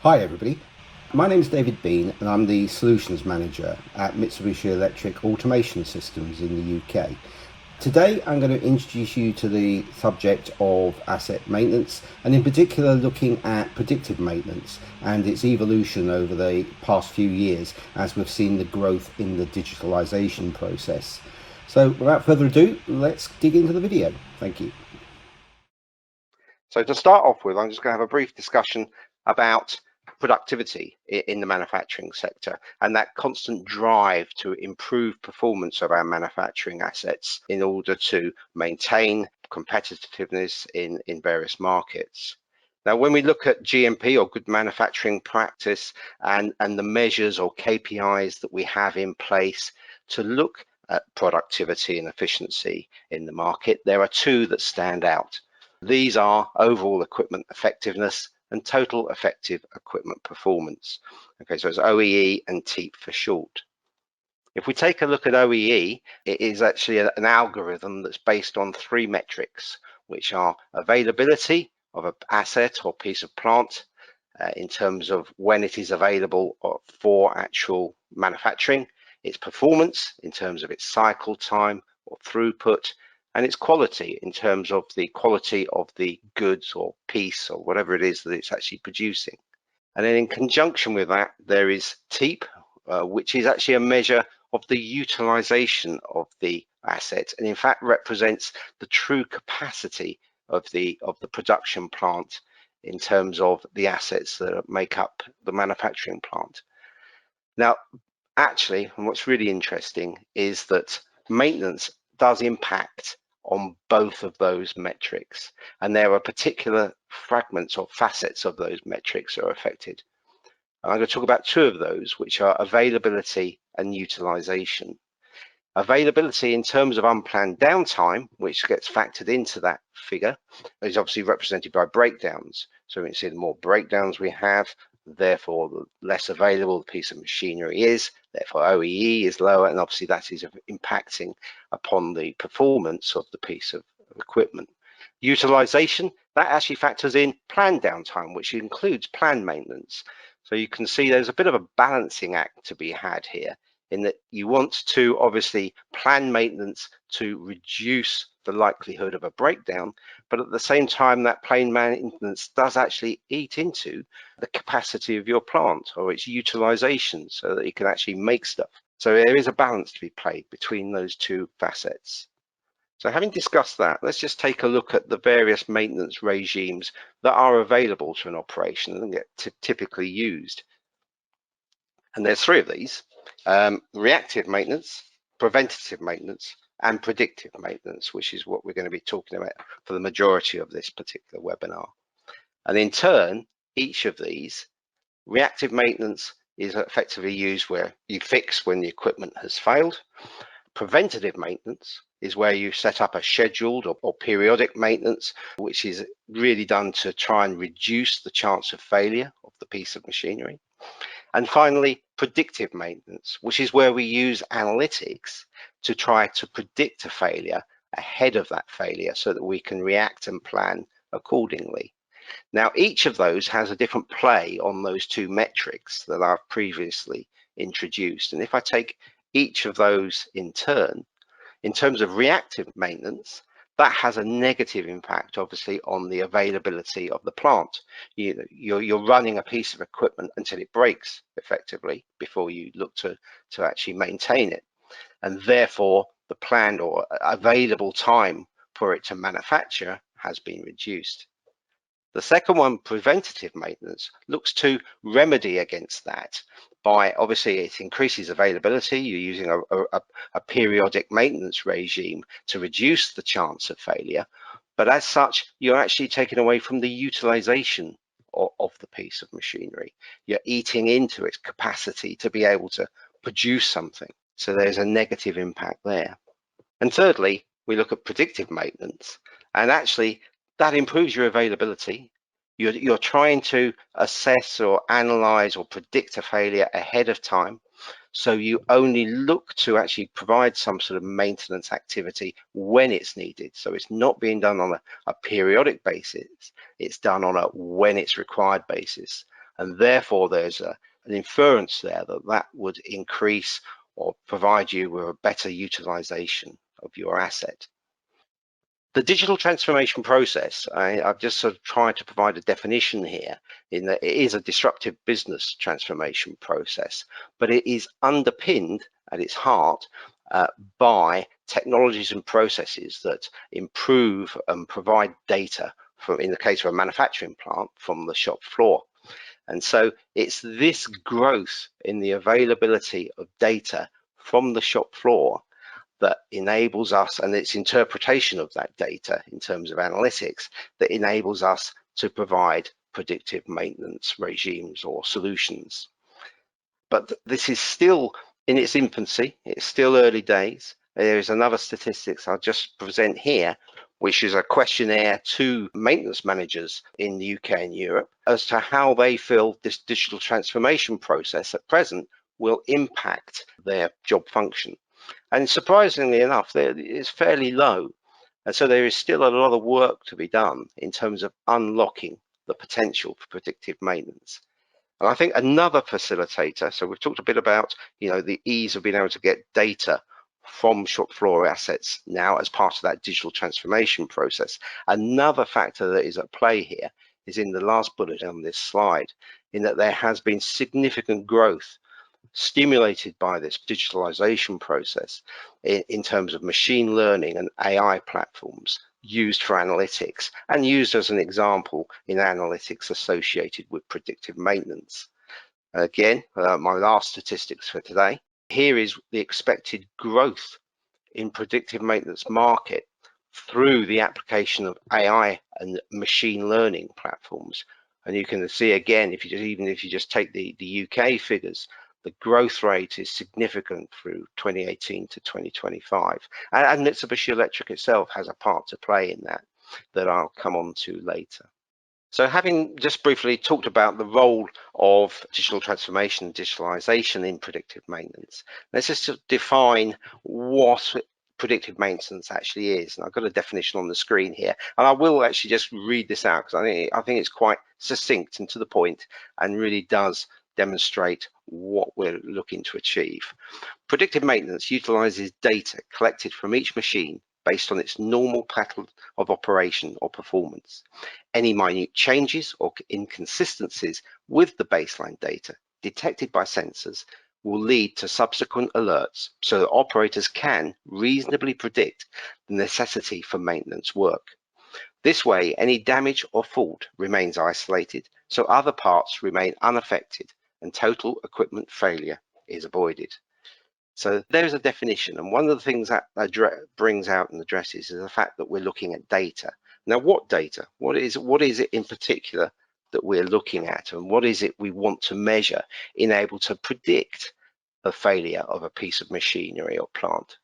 Hi everybody, my name is David Bean and I'm the Solutions Manager at Mitsubishi Electric Automation Systems in the UK. Today I'm going to introduce you to the subject of asset maintenance, and in particular looking at predictive maintenance and its evolution over the past few years as we've seen the growth in the digitalisation process. So without further ado, let's dig into the video. Thank you. So to start off with, I'm just going to have a brief discussion about productivity in the manufacturing sector and that constant drive to improve performance of our manufacturing assets in order to maintain competitiveness in various markets. Now, when we look at GMP or good manufacturing practice and the measures or KPIs that we have in place to look at productivity and efficiency in the market, there are two that stand out. These are overall equipment effectiveness and total effective equipment performance. Okay, so it's OEE and TEEP for short. If we take a look at OEE, it is actually an algorithm that's based on three metrics, which are availability of an asset or piece of plant in terms of when it is available for actual manufacturing, its performance in terms of its cycle time or throughput, and its quality in terms of the quality of the goods or piece or whatever it is that it's actually producing. And then in conjunction with that, there is TEEP, which is actually a measure of the utilization of the asset, and in fact represents the true capacity of the production plant in terms of the assets that make up the manufacturing plant. Now, actually, and what's really interesting is that maintenance does impact on both of those metrics, and there are particular fragments or facets of those metrics that are affected. I'm going to talk about two of those, which are availability and utilization. Availability in terms of unplanned downtime, which gets factored into that figure, is obviously represented by breakdowns. So we can see the more breakdowns we have, therefore the less available the piece of machinery is, therefore OEE is lower, and obviously that is impacting upon the performance of the piece of equipment. Utilization, that actually factors in planned downtime, which includes planned maintenance. So you can see there's a bit of a balancing act to be had here, in that you want to obviously plan maintenance to reduce the likelihood of a breakdown, but at the same time that planned maintenance does actually eat into the capacity of your plant or its utilization so that it can actually make stuff. So there is a balance to be played between those two facets. So having discussed that, let's just take a look at the various maintenance regimes that are available to an operation and get typically used. And there's three of these: reactive maintenance, preventative maintenance, and predictive maintenance, which is what we're going to be talking about for the majority of this particular webinar. And in turn, each of these, reactive maintenance is effectively used where you fix when the equipment has failed. Preventative maintenance is where you set up a scheduled or periodic maintenance, which is really done to try and reduce the chance of failure of the piece of machinery. And finally, predictive maintenance, which is where we use analytics to try to predict a failure ahead of that failure so that we can react and plan accordingly. Now, each of those has a different play on those two metrics that I've previously introduced. And if I take each of those in turn, in terms of reactive maintenance, that has a negative impact, obviously, on the availability of the plant. You're running a piece of equipment until it breaks, effectively, before you look to actually maintain it. And therefore, the planned or available time for it to manufacture has been reduced. The second one, preventative maintenance, looks to remedy against that by, obviously, it increases availability. You're using a periodic maintenance regime to reduce the chance of failure. But as such, you're actually taking away from the utilization of the piece of machinery. You're eating into its capacity to be able to produce something. So there's a negative impact there. And thirdly, we look at predictive maintenance, and actually that improves your availability. You're trying to assess or analyze or predict a failure ahead of time. So you only look to actually provide some sort of maintenance activity when it's needed. So it's not being done on a periodic basis. It's done on a when it's required basis. and therefore there's an inference there that that would increase or provide you with a better utilization of your asset. The digital transformation process, I've just sort of tried to provide a definition here in that it is a disruptive business transformation process, but it is underpinned at its heart by technologies and processes that improve and provide data from, in the case of a manufacturing plant, from the shop floor. And so it's this growth in the availability of data from the shop floor that enables us, and its interpretation of that data in terms of analytics, that enables us to provide predictive maintenance regimes or solutions. But this is still in its infancy, it's still early days. There is another statistics I'll just present here, which is a questionnaire to maintenance managers in the UK and Europe as to how they feel this digital transformation process at present will impact their job function. And surprisingly enough, it's fairly low. And so there is still a lot of work to be done in terms of unlocking the potential for predictive maintenance. And I think another facilitator, so we've talked a bit about, the ease of being able to get data from shop floor assets now as part of that digital transformation process. Another factor that is at play here is in the last bullet on this slide, in that there has been significant growth stimulated by this digitalization process in terms of machine learning and AI platforms used for analytics and used as an example in analytics associated with predictive maintenance. Again, my last statistics for today. Here is the expected growth in predictive maintenance market through the application of AI and machine learning platforms. And you can see again, even if you just take the UK figures, the growth rate is significant through 2018 to 2025. And Mitsubishi Electric itself has a part to play in that I'll come on to later. So having just briefly talked about the role of digital transformation and digitalization in predictive maintenance, let's just define what predictive maintenance actually is. And I've got a definition on the screen here, and I will actually just read this out because I think it's quite succinct and to the point and really does demonstrate what we're looking to achieve. Predictive maintenance utilizes data collected from each machine based on its normal pattern of operation or performance. Any minute changes or inconsistencies with the baseline data detected by sensors will lead to subsequent alerts so that operators can reasonably predict the necessity for maintenance work. This way, any damage or fault remains isolated, so other parts remain unaffected and total equipment failure is avoided. So there's a definition, and one of the things that brings out and addresses is the fact that we're looking at data. Now, what data? What is it in particular that we're looking at, and what is it we want to measure in able to predict the failure of a piece of machinery or plant?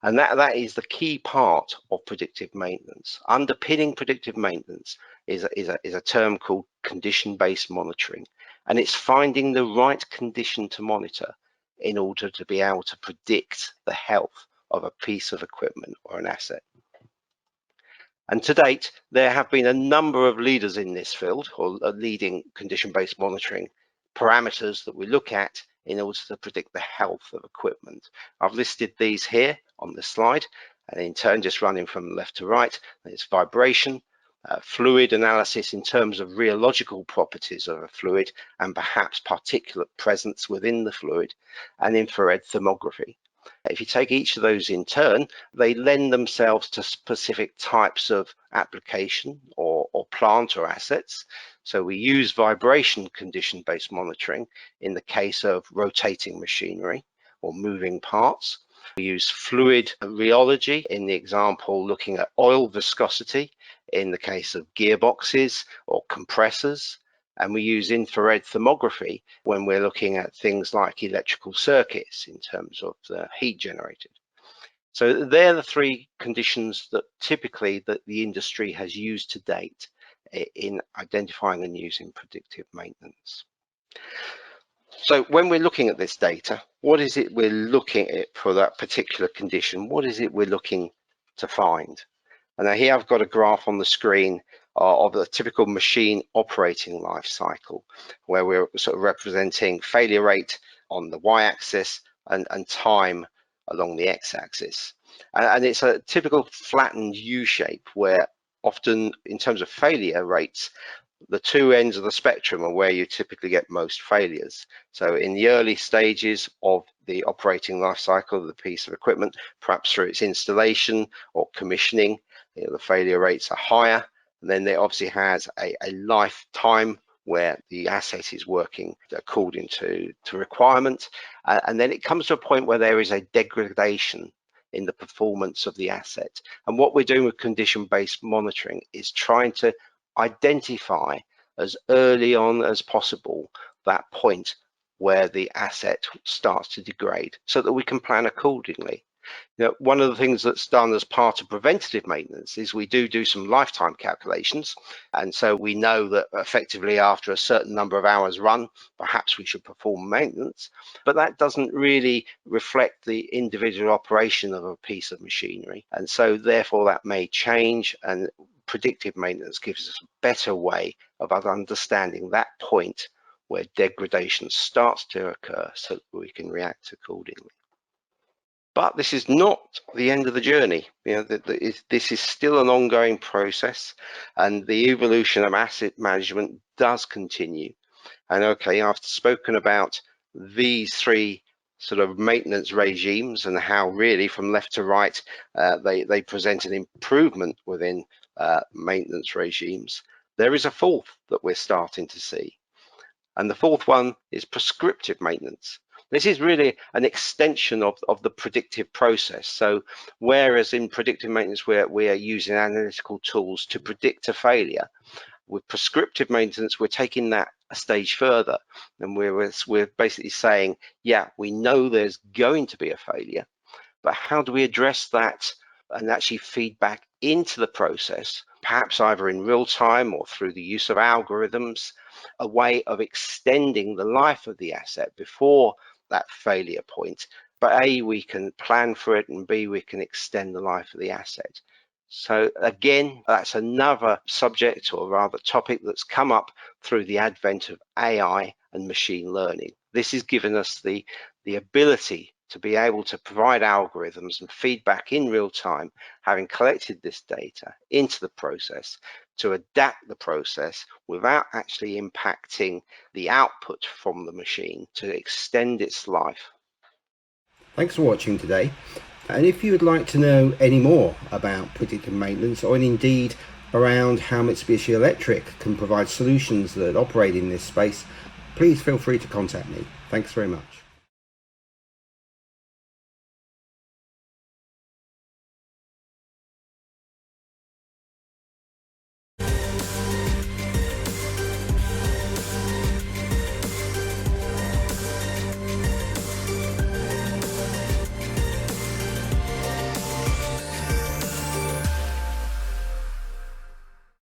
And that is the key part of predictive maintenance. Underpinning predictive maintenance is a term called condition-based monitoring, and it's finding the right condition to monitor in order to be able to predict the health of a piece of equipment or an asset. And to date, there have been a number of leaders in this field, or leading condition-based monitoring parameters that we look at in order to predict the health of equipment. I've listed these here on the slide, and in turn, just running from left to right, it's vibration, fluid analysis in terms of rheological properties of a fluid and perhaps particulate presence within the fluid, and infrared thermography. If you take each of those in turn, they lend themselves to specific types of application or plant or assets. So we use vibration condition-based monitoring in the case of rotating machinery or moving parts. We use fluid rheology in the example looking at oil viscosity in the case of gearboxes or compressors. And we use infrared thermography when we're looking at things like electrical circuits in terms of the heat generated. So they're the three conditions that typically that the industry has used to date in identifying and using predictive maintenance. So when we're looking at this data, what is it we're looking at for that particular condition? What is it we're looking to find? And now here I've got a graph on the screen of the typical machine operating life cycle, where we're sort of representing failure rate on the y-axis and time along the x-axis. And it's a typical flattened U shape where often in terms of failure rates, the two ends of the spectrum are where you typically get most failures. So in the early stages of the operating life cycle of the piece of equipment, perhaps through its installation or commissioning, the failure rates are higher. And then there obviously has a lifetime where the asset is working according to requirement. And then it comes to a point where there is a degradation in the performance of the asset. And what we're doing with condition-based monitoring is trying to identify as early on as possible that point where the asset starts to degrade so that we can plan accordingly. One of the things that's done as part of preventative maintenance is we do some lifetime calculations, and so we know that effectively after a certain number of hours run, perhaps we should perform maintenance, but that doesn't really reflect the individual operation of a piece of machinery, and so therefore that may change, and predictive maintenance gives us a better way of understanding that point where degradation starts to occur so that we can react accordingly. But this is not the end of the journey. This is still an ongoing process, and the evolution of asset management does continue. And okay, I've spoken about these three sort of maintenance regimes and how really from left to right they present an improvement within maintenance regimes. There is a fourth that we're starting to see, and the fourth one is prescriptive maintenance. This is really an extension of the predictive process. So whereas in predictive maintenance we are using analytical tools to predict a failure, with prescriptive maintenance we're taking that a stage further, and we're basically saying, yeah, we know there's going to be a failure, but how do we address that and actually feed back into the process, perhaps either in real time or through the use of algorithms, a way of extending the life of the asset before that failure point. But A, we can plan for it, and B, we can extend the life of the asset. So again, that's another subject, or rather topic, that's come up through the advent of AI and machine learning. This has given us the ability to be able to provide algorithms and feedback in real time, having collected this data into the process, to adapt the process without actually impacting the output from the machine to extend its life. Thanks for watching today. And if you would like to know any more about predictive maintenance, or indeed around how Mitsubishi Electric can provide solutions that operate in this space, please feel free to contact me. Thanks very much.